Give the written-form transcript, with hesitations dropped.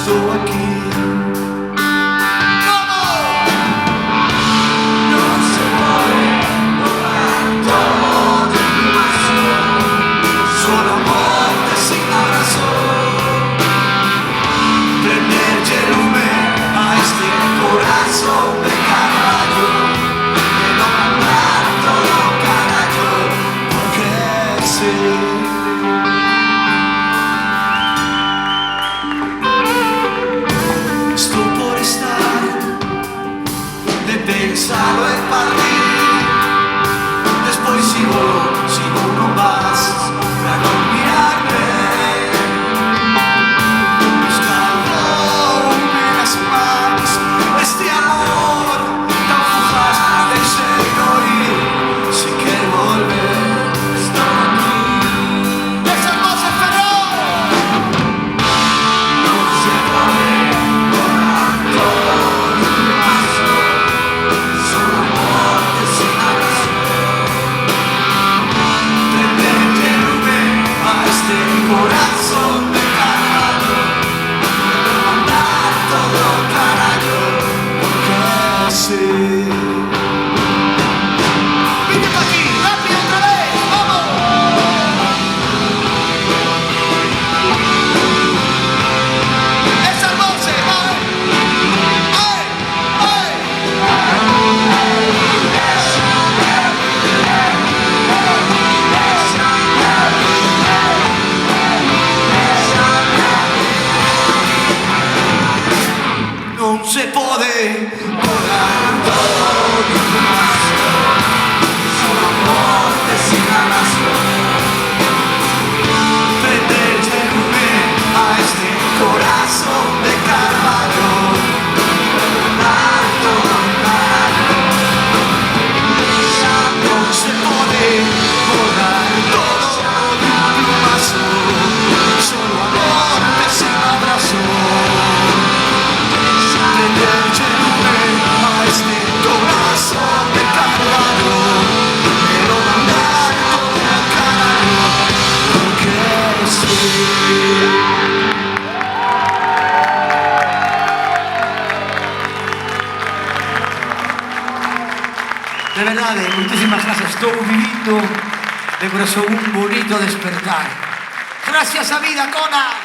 estou aquí. Pensalo e partir, despois sigo non vas a non mirarme. Escaldoume nas mans este amor tan fugaz, deixeino ir, si quero volver, estou aquí. Esa cosa feroz non se pode borrar todo. Corazón de carajo, me mandar todo carajo, porque sí. Vine pa' aquí, rápido otra vez, vamos. Esas voces, ¡ay! ¡Ay! ¡Ay! Non se pode borrar todo de un paso, solo morte sin razón. Prenderte lume a este corazón de carvalho, mandar todo carajo. Non se pode borrar todo de un plumazo, solo morte sin razón. Prenderte lume a este corazón de carvalho, pero mandar todo carajo, porque sí. De verdade, moitísimas gracias. Estou vivindo de corazón un bonito despertar. Gracias a vida, Cona.